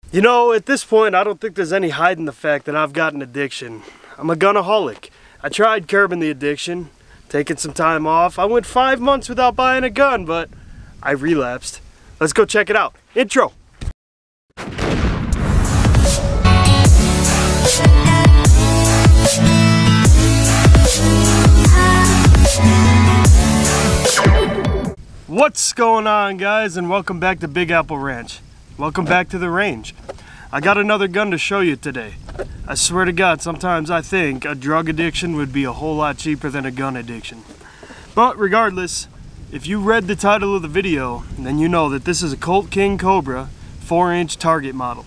You know, at this point, I don't think there's any hiding the fact that I've got an addiction. I'm a gunaholic. I tried curbing the addiction, taking some time off. I went 5 months without buying a gun, but I relapsed. Let's go check it out. Intro. What's going on, guys, and welcome back to Big Apple Ranch. Welcome back to the range. I got another gun to show you today. I swear to God, sometimes I think a drug addiction would be a whole lot cheaper than a gun addiction. But regardless, if you read the title of the video, then you know that this is a Colt King Cobra 4-inch target model.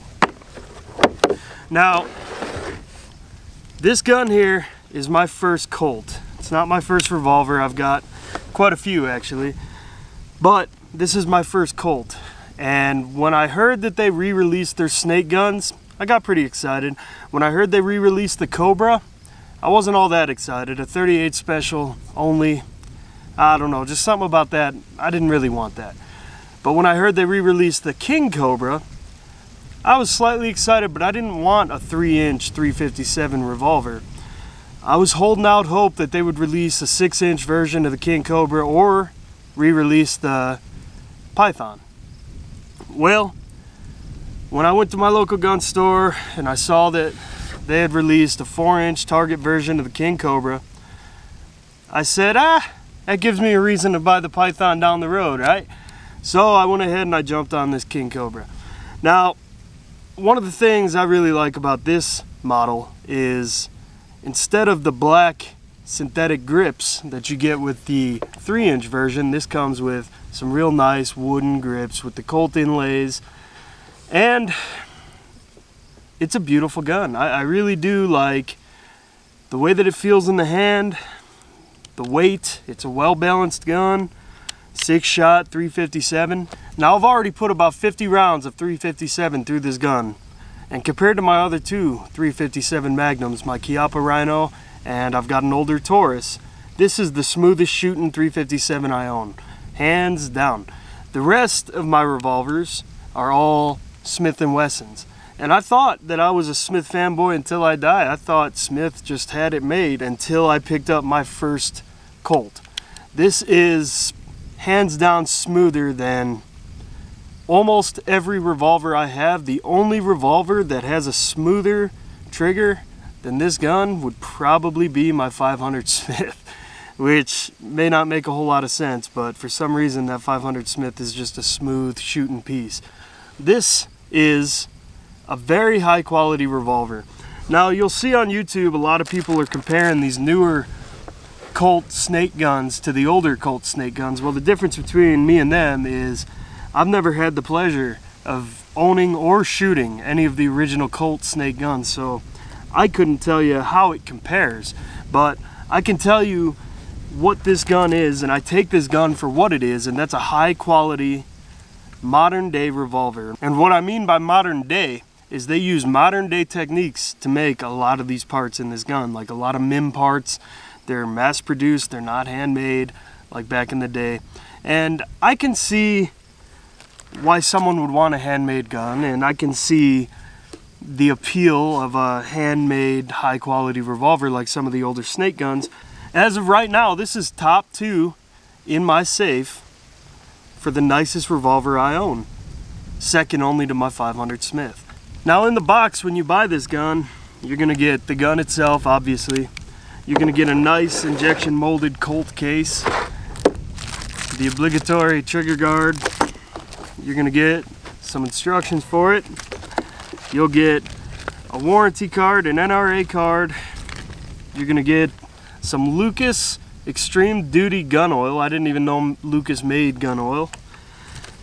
Now, this gun here is my first Colt. It's not my first revolver. I've got quite a few actually, but this is my first Colt. And when I heard that they re-released their snake guns, I got pretty excited. When I heard they re-released the Cobra, I wasn't all that excited. A 38 special only, I don't know, just something about that. I didn't really want that. But when I heard they re-released the King Cobra, I was slightly excited, but I didn't want a 3-inch 357 revolver. I was holding out hope that they would release a 6-inch version of the King Cobra or re-release the Python. Well, when I went to my local gun store and I saw that they had released a 4-inch target version of the King Cobra, I said, that gives me a reason to buy the Python down the road, right? So I went ahead and I jumped on this King Cobra. Now, one of the things I really like about this model is instead of the black synthetic grips that you get with the 3-inch version, this comes with some real nice wooden grips with the Colt inlays, and it's a beautiful gun. I really do like the way that it feels in the hand, the weight. It's a well-balanced gun, 6-shot 357. Now I've already put about 50 rounds of 357 through this gun, and compared to my other two 357 Magnums, my Chiappa Rhino and I've got an older Taurus, this is the smoothest shooting 357 I own, hands down. The rest of my revolvers are all Smith & Wessons, and I thought that I was a Smith fanboy until I died. I thought Smith just had it made until I picked up my first Colt. This is hands down smoother than almost every revolver I have. The only revolver that has a smoother trigger than this gun would probably be my 500 Smith, which may not make a whole lot of sense, but for some reason that 500 Smith is just a smooth shooting piece. This is a very high quality revolver. Now you'll see on YouTube a lot of people are comparing these newer Colt snake guns to the older Colt snake guns. Well, the difference between me and them is I've never had the pleasure of owning or shooting any of the original Colt snake guns, so I couldn't tell you how it compares, but I can tell you what this gun is, and I take this gun for what it is, and that's a high quality modern day revolver. And what I mean by modern day is they use modern day techniques to make a lot of these parts in this gun, like a lot of MIM parts. They're mass produced, they're not handmade like back in the day. And I can see why someone would want a handmade gun, and I can see the appeal of a handmade high quality revolver like some of the older snake guns. As of right now, this is top 2 in my safe for the nicest revolver I own, second only to my 500 Smith. Now in the box, when you buy this gun, you're gonna get the gun itself, obviously. You're gonna get a nice injection molded Colt case, the obligatory trigger guard. You're gonna get some instructions for it. You'll get a warranty card, an NRA card. You're gonna get some Lucas Extreme Duty gun oil. I didn't even know Lucas made gun oil.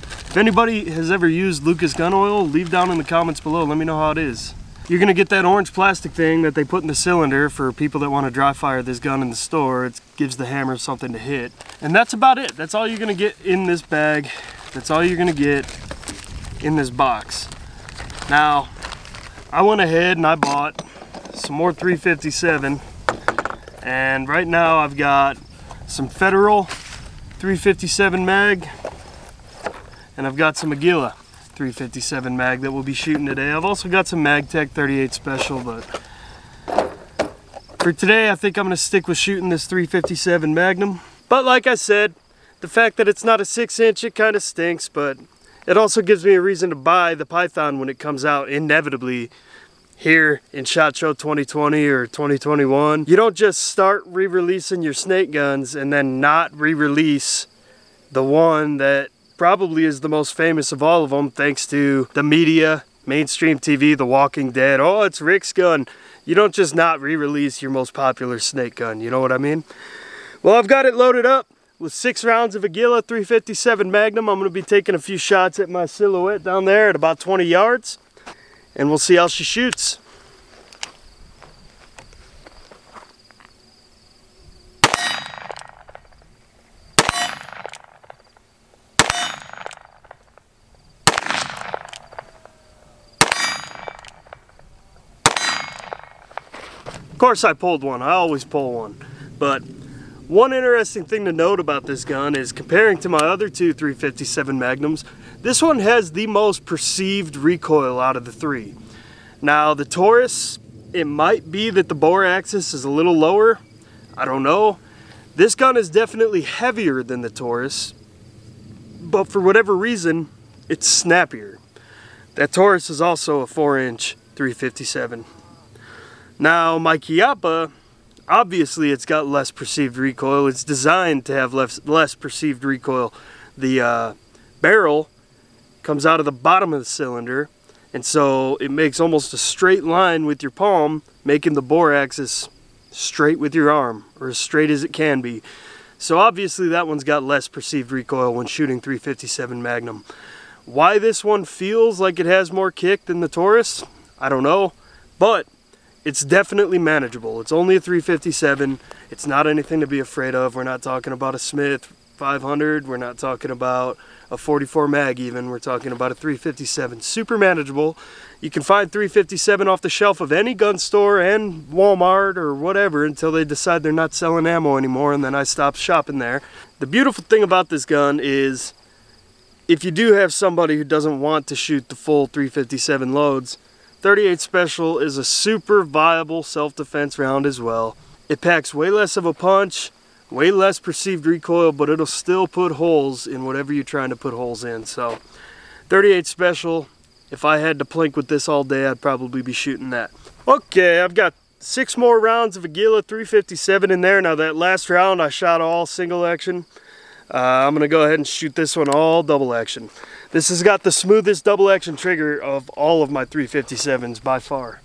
If anybody has ever used Lucas gun oil, leave down in the comments below. Let me know how it is. You're gonna get that orange plastic thing that they put in the cylinder for people that want to dry fire this gun in the store. It gives the hammer something to hit. And that's about it. That's all you're gonna get in this bag. That's all you're gonna get in this box. Now, I went ahead and I bought some more 357, and right now I've got some Federal 357 mag, and I've got some Aguila 357 mag that we'll be shooting today. I've also got some MagTech 38 Special, but for today I think I'm going to stick with shooting this 357 Magnum. But like I said, the fact that it's not a 6-inch, it kind of stinks, but it also gives me a reason to buy the Python when it comes out inevitably here in SHOT Show 2020 or 2021. You don't just start re-releasing your snake guns and then not re-release the one that probably is the most famous of all of them, thanks to the media, mainstream TV, The Walking Dead. Oh, it's Rick's gun. You don't just not re-release your most popular snake gun, you know what I mean? Well, I've got it loaded up with 6 rounds of Aguila 357 Magnum. I'm going to be taking a few shots at my silhouette down there at about 20 yards. And we'll see how she shoots. Of course I pulled one, I always pull one. But one interesting thing to note about this gun is comparing to my other two 357 Magnums, this one has the most perceived recoil out of the 3. Now the Taurus, it might be that the bore axis is a little lower, I don't know. This gun is definitely heavier than the Taurus, but for whatever reason, it's snappier. That Taurus is also a 4-inch 357. Now my Chiappa, obviously it's got less perceived recoil. It's designed to have less perceived recoil. The barrel comes out of the bottom of the cylinder, and so it makes almost a straight line with your palm, making the bore axis straight with your arm, or as straight as it can be. So obviously that one's got less perceived recoil when shooting 357 Magnum. Why this one feels like it has more kick than the Taurus, I don't know, but it's definitely manageable. It's only a 357. It's not anything to be afraid of. We're not talking about a Smith 500. We're not talking about a 44 mag even. We're talking about a 357. Super manageable. You can find 357 off the shelf of any gun store and Walmart or whatever until they decide they're not selling ammo anymore, and then I stop shopping there. The beautiful thing about this gun is if you do have somebody who doesn't want to shoot the full 357 loads, 38 Special is a super viable self-defense round as well. It packs way less of a punch, way less perceived recoil, but it'll still put holes in whatever you're trying to put holes in. So 38 Special, if I had to plink with this all day, I'd probably be shooting that. Okay, I've got 6 more rounds of Aguila 357 in there. Now that last round I shot all single action. I'm going to go ahead and shoot this one all double action. This has got the smoothest double action trigger of all of my 357s by far.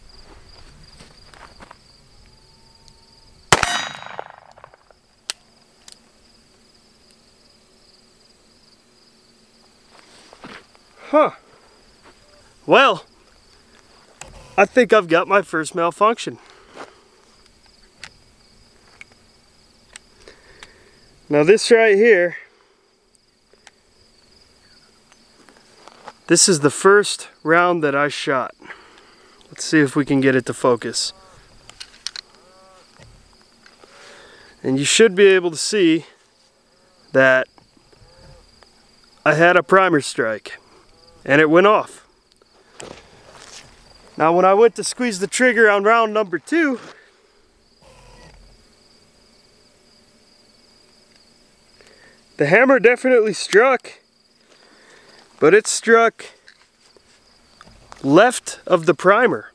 Huh. Well, I think I've got my first malfunction. Now this right here, this is the first round that I shot. Let's see if we can get it to focus. And you should be able to see that I had a primer strike and it went off. Now when I went to squeeze the trigger on round number 2, the hammer definitely struck, but it struck left of the primer.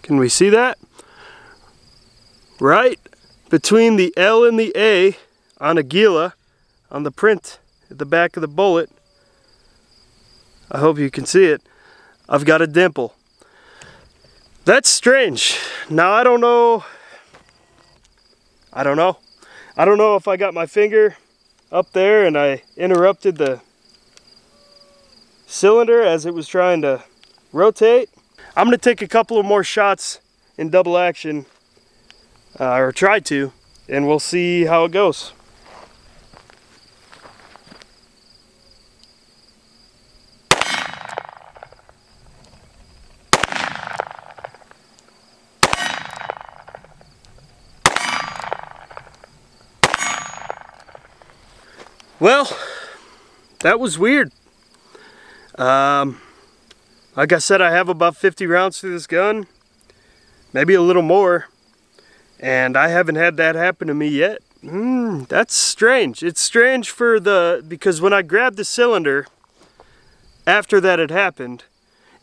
Can we see that? Right between the L and the A on Aguila, on the print at the back of the bullet. I hope you can see it. I've got a dimple. That's strange. Now I don't know if I got my finger up there and I interrupted the cylinder as it was trying to rotate. I'm going to take a couple of more shots in double action, or try to, and we'll see how it goes. Well, that was weird. Like I said, I have about 50 rounds through this gun, maybe a little more, and I haven't had that happen to me yet. That's strange. It's strange because when I grabbed the cylinder, after that had happened,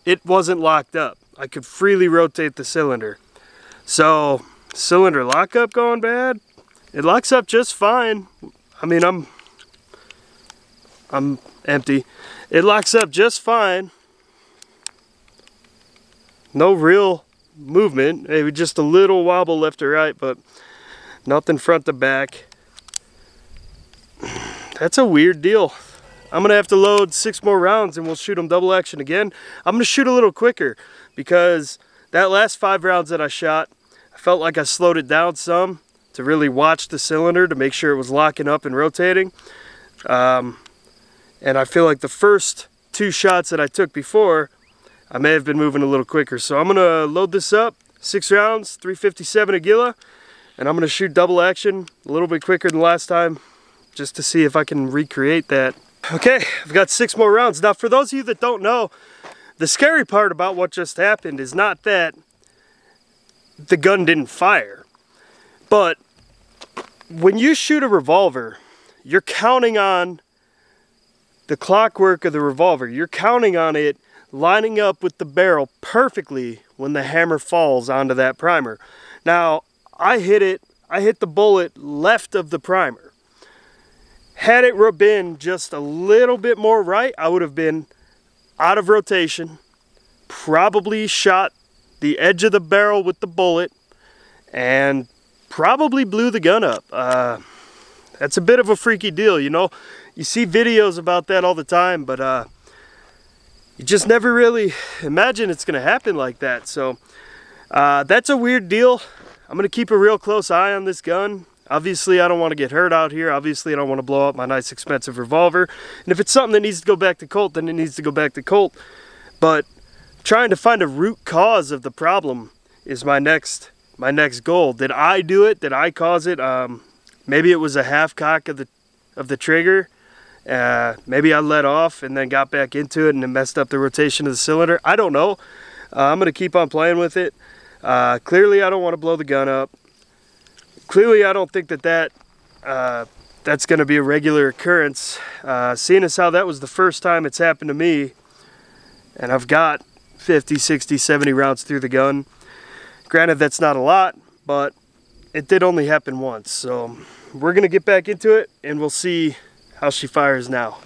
it wasn't locked up. I could freely rotate the cylinder. So, cylinder lockup going bad? It locks up just fine. I mean, I'm empty. It locks up just fine. No real movement, maybe just a little wobble left or right, but nothing front to back. That's a weird deal. I'm gonna have to load 6 more rounds and we'll shoot them double action again. I'm gonna shoot a little quicker because that last 5 rounds that I shot, I felt like I slowed it down some to really watch the cylinder to make sure it was locking up and rotating. And I feel like the first 2 shots that I took before, I may have been moving a little quicker. So I'm gonna load this up, 6 rounds, 357 a Gila, and I'm gonna shoot double action a little bit quicker than last time, just to see if I can recreate that. Okay, I've got 6 more rounds. Now for those of you that don't know, the scary part about what just happened is not that the gun didn't fire, but when you shoot a revolver, you're counting on the clockwork of the revolver. You're counting on it lining up with the barrel perfectly when the hammer falls onto that primer. Now, I hit the bullet left of the primer. Had it been just a little bit more right, I would have been out of rotation, probably shot the edge of the barrel with the bullet, and probably blew the gun up. That's a bit of a freaky deal, you know. You see videos about that all the time, but you just never really imagine it's gonna happen like that. So that's a weird deal. I'm gonna keep a real close eye on this gun. Obviously, I don't want to get hurt out here. Obviously, I don't want to blow up my nice expensive revolver. And if it's something that needs to go back to Colt, then it needs to go back to Colt. But trying to find a root cause of the problem is my next goal. Did I do it? Did I cause it? Maybe it was a half cock of the trigger. Maybe I let off and then got back into it and it messed up the rotation of the cylinder. I don't know. I'm going to keep on playing with it. Clearly, I don't want to blow the gun up. Clearly, I don't think that's going to be a regular occurrence. Seeing as how that was the first time it's happened to me, and I've got 50, 60, 70 rounds through the gun. Granted, that's not a lot, but it did only happen once. So we're going to get back into it, and we'll see how she fires now.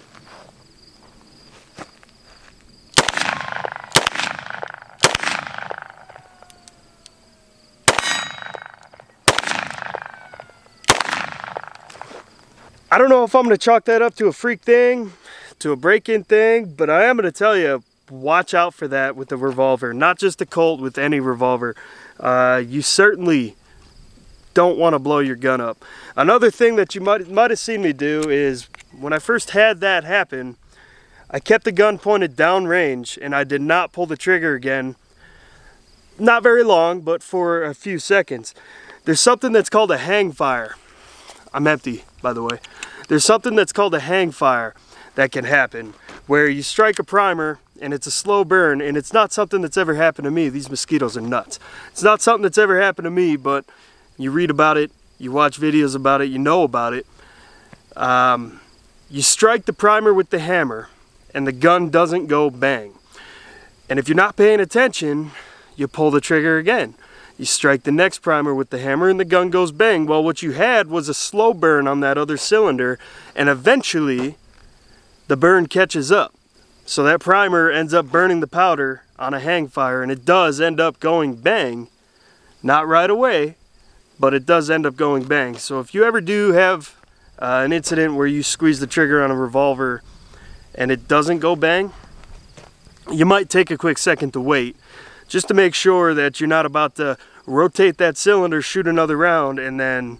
I don't know if I'm going to chalk that up to a freak thing, to a break-in thing, but I am going to tell you, watch out for that with the revolver. Not just a Colt, with any revolver. You certainly don't want to blow your gun up. Another thing that you might have seen me do is, when I first had that happen, I kept the gun pointed downrange, and I did not pull the trigger again. Not very long, but for a few seconds. There's something that's called a hang fire. I'm empty, by the way. There's something that's called a hang fire that can happen, where you strike a primer and it's a slow burn, and it's not something that's ever happened to me. These mosquitoes are nuts. It's not something that's ever happened to me, but you read about it, you watch videos about it, you know about it. You strike the primer with the hammer and the gun doesn't go bang. And if you're not paying attention, you pull the trigger again. You strike the next primer with the hammer and the gun goes bang. Well, what you had was a slow burn on that other cylinder, and eventually the burn catches up. So that primer ends up burning the powder on a hang fire, and it does end up going bang. Not right away, but it does end up going bang. So if you ever do have an incident where you squeeze the trigger on a revolver and it doesn't go bang, you might take a quick second to wait, just to make sure that you're not about to rotate that cylinder, shoot another round, and then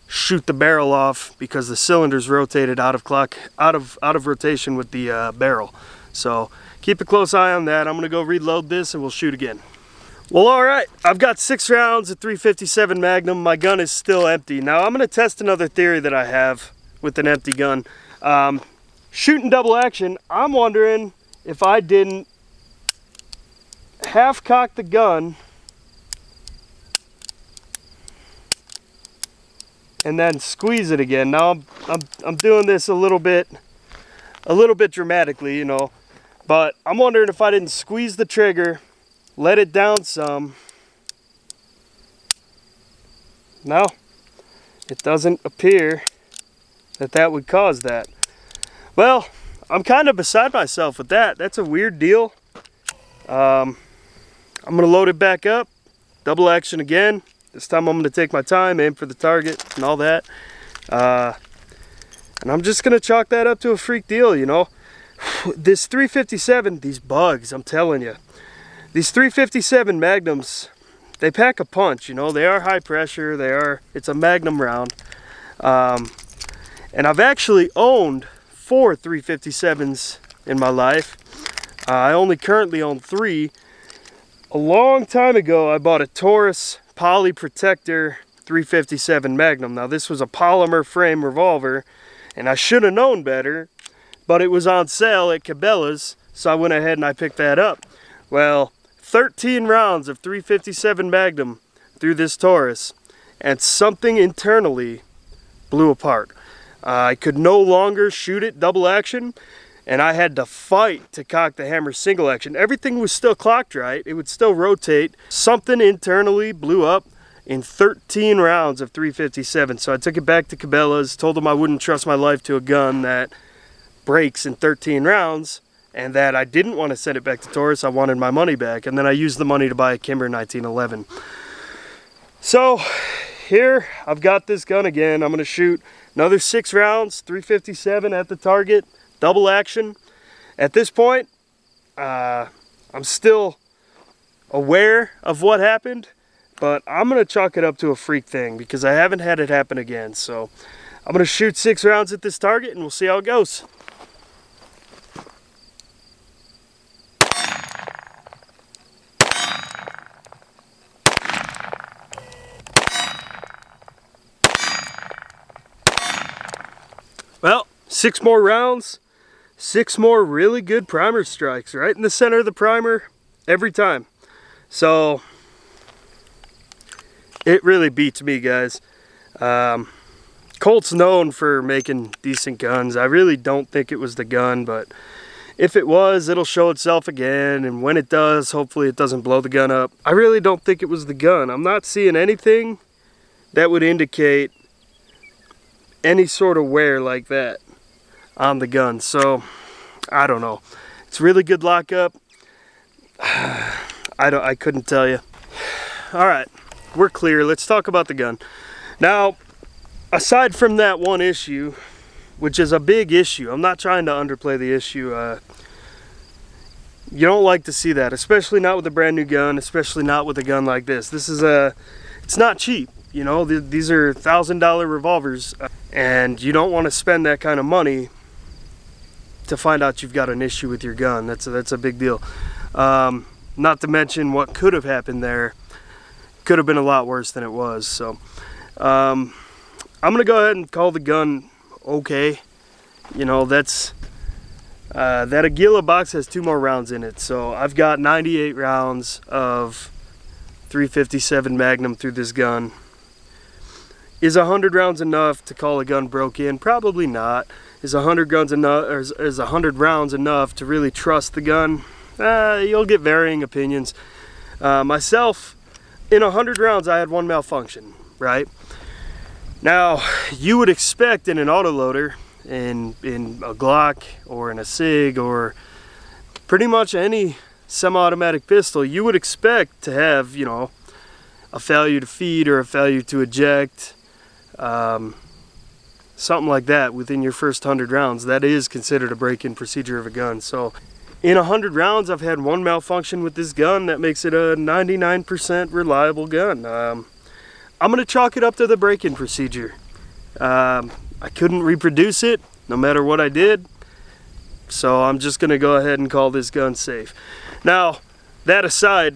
shoot the barrel off because the cylinder's rotated out of rotation with the barrel. So keep a close eye on that. I'm gonna go reload this and we'll shoot again. Well, all right, I've got 6 rounds at 357 Magnum. My gun is still empty. Now I'm gonna test another theory that I have with an empty gun. Shooting double action, I'm wondering if I didn't half cock the gun and then squeeze it again. Now I'm doing this a little bit dramatically, you know, but I'm wondering if I didn't squeeze the trigger, let it down some. No, it doesn't appear that would cause that. Well, I'm kind of beside myself with that. That's a weird deal. I'm gonna load it back up, double action again. This time I'm gonna take my time, aim for the target and all that. And I'm just gonna chalk that up to a freak deal, you know. This 357, these bugs, I'm telling you. These 357 Magnums, they pack a punch, you know. They are high pressure, it's a Magnum round. And I've actually owned 4 357s in my life. I only currently own 3. A long time ago, I bought a Taurus Poly Protector 357 Magnum. Now this was a polymer frame revolver, and I should have known better, but it was on sale at Cabela's, so I went ahead and I picked that up. Well, 13 rounds of 357 Magnum through this Taurus, and something internally blew apart. I could no longer shoot it double action, and I had to fight to cock the hammer single action. Everything was still clocked right, it would still rotate. Something internally blew up in 13 rounds of 357. So I took it back to Cabela's, told them I wouldn't trust my life to a gun that breaks in 13 rounds, and that I didn't want to send it back to Taurus, I wanted my money back. And then I used the money to buy a Kimber 1911. So here I've got this gun again. I'm gonna shoot another 6 rounds, 357 at the target, double action. At this point, I'm still aware of what happened, but I'm gonna chalk it up to a freak thing because I haven't had it happen again. So I'm gonna shoot 6 rounds at this target and we'll see how it goes. Well, 6 more rounds, 6 more really good primer strikes right in the center of the primer every time. So it really beats me, guys. Colt's known for making decent guns. I really don't think it was the gun, but if it was, it'll show itself again, and when it does, hopefully it doesn't blow the gun up. I really don't think it was the gun. I'm not seeing anything that would indicate any sort of wear like that on the gun. So I don't know. It's really good lockup. I couldn't tell you. All right, we're clear. Let's talk about the gun. Now, aside from that one issue, which is a big issue, I'm not trying to underplay the issue. You don't like to see that, especially not with a brand new gun, especially not with a gun like this. It's not cheap. You know, these are $1,000 revolvers, and you don't want to spend that kind of money to find out you've got an issue with your gun. That's a big deal. Not to mention what could have happened there. Could have been a lot worse than it was. So I'm gonna go ahead and call the gun okay. You know, that Aguila box has 2 more rounds in it, so I've got 98 rounds of 357 Magnum through this gun. Is 100 rounds enough to call a gun broke in? Probably not. Is 100 guns enough, or is 100 rounds enough to really trust the gun? You'll get varying opinions. Myself, in 100 rounds, I had 1 malfunction, right? Now, you would expect in an autoloader, in a Glock, or in a SIG, or pretty much any semi-automatic pistol, you would expect to have, you know, a failure to feed or a failure to eject, something like that within your first 100 rounds. That is considered a break-in procedure of a gun. So in 100 rounds, I've had 1 malfunction with this gun. That makes it a 99% reliable gun. I'm gonna chalk it up to the break-in procedure. I couldn't reproduce it no matter what I did, so I'm just gonna go ahead and call this gun safe. Now, that aside,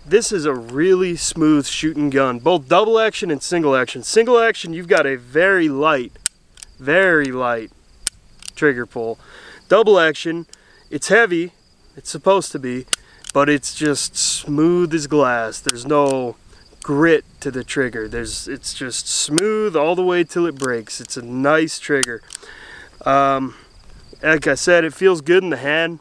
this is a really smooth shooting gun, both double action and single action. Single action, you've got a very light trigger pull. Double action, it's heavy, it's supposed to be, but it's just smooth as glass. There's no grit to the trigger. It's just smooth all the way till it breaks. It's a nice trigger. Like I said, it feels good in the hand.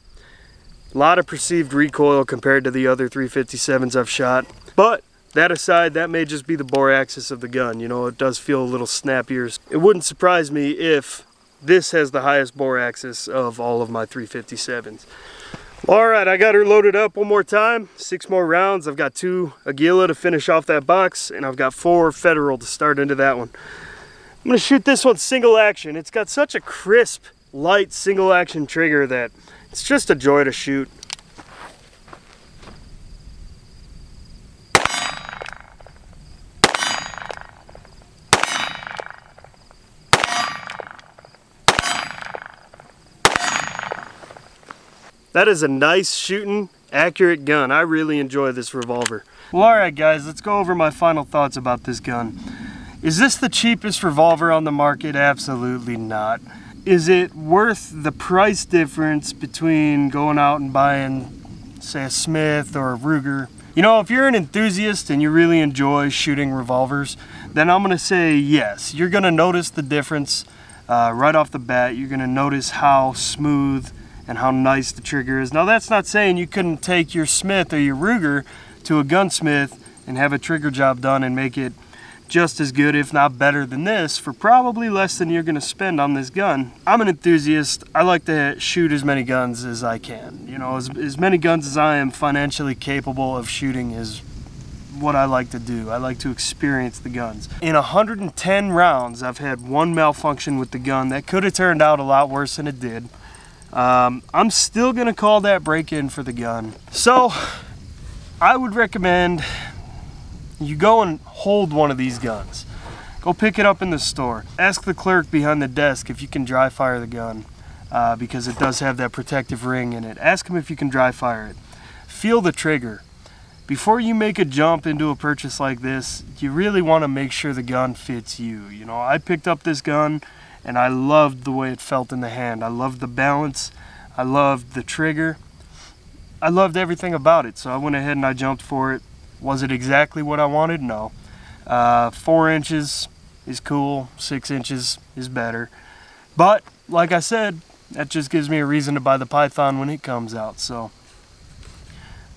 A lot of perceived recoil compared to the other 357s I've shot. But that aside, that may just be the bore axis of the gun. You know, it does feel a little snappier. It wouldn't surprise me if this has the highest bore axis of all of my 357s. Alright, I got her loaded up one more time. 6 more rounds. I've got 2 Aguila to finish off that box, and I've got 4 Federal to start into that one. I'm going to shoot this one single action. It's got such a crisp, light single action trigger that it's just a joy to shoot. That is a nice shooting, accurate gun. I really enjoy this revolver. Well, alright guys, let's go over my final thoughts about this gun. Is this the cheapest revolver on the market? Absolutely not. Is it worth the price difference between going out and buying, say, a Smith or a Ruger? You know, if you're an enthusiast and you really enjoy shooting revolvers, then I'm going to say yes. You're going to notice the difference right off the bat. You're going to notice how smooth and how nice the trigger is. Now, that's not saying you couldn't take your Smith or your Ruger to a gunsmith and have a trigger job done and make it just as good, if not better than this, for probably less than you're gonna spend on this gun. I'm an enthusiast. I like to shoot as many guns as I can. You know, as many guns as I am financially capable of shooting is what I like to do. I like to experience the guns. In 110 rounds, I've had one malfunction with the gun that could have turned out a lot worse than it did. I'm still gonna call that break-in for the gun. So I would recommend you go and hold one of these guns. Go pick it up in the store. Ask the clerk behind the desk if you can dry fire the gun, because it does have that protective ring in it. Ask him if you can dry fire it. Feel the trigger. Before you make a jump into a purchase like this, you really want to make sure the gun fits you. You know, I picked up this gun and I loved the way it felt in the hand. I loved the balance. I loved the trigger. I loved everything about it, so I went ahead and I jumped for it. Was it exactly what I wanted? No. 4 inches is cool, 6 inches is better. But, like I said, that just gives me a reason to buy the Python when it comes out. So,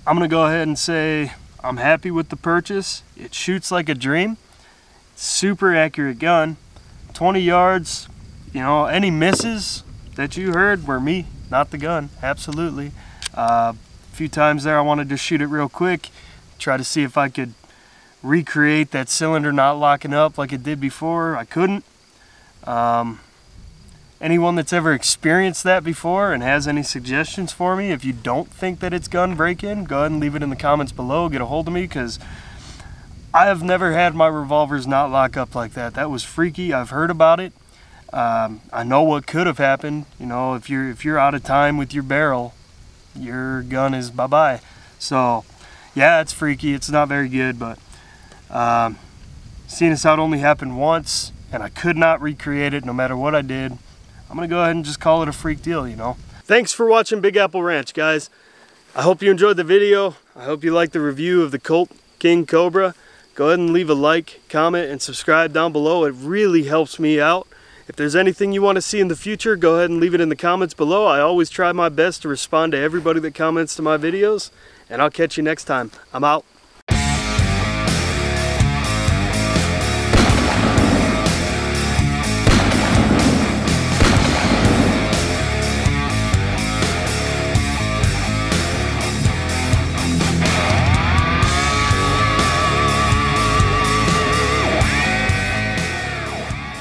I'm going to go ahead and say I'm happy with the purchase. It shoots like a dream. Super accurate gun. 20 yards, you know, any misses that you heard were me, not the gun. Absolutely. A few times there I wanted to shoot it real quick, try to see if I could recreate that cylinder not locking up like it did before. I couldn't. Anyone that's ever experienced that before and has any suggestions for me, if you don't think that it's gun break-in, go ahead and leave it in the comments below. Get a hold of me, because I have never had my revolvers not lock up like that. That was freaky. I've heard about it. I know what could have happened. You know, if you're out of time with your barrel, your gun is bye-bye. So yeah, it's freaky. It's not very good, but seeing this out only happened once and I could not recreate it no matter what I did, I'm gonna go ahead and just call it a freak deal, you know. Thanks for watching Big Apple Ranch, guys. I hope you enjoyed the video. I hope you liked the review of the Colt King Cobra. Go ahead and leave a like, comment, and subscribe down below. It really helps me out. If there's anything you want to see in the future, go ahead and leave it in the comments below. I always try my best to respond to everybody that comments to my videos, and I'll catch you next time. I'm out.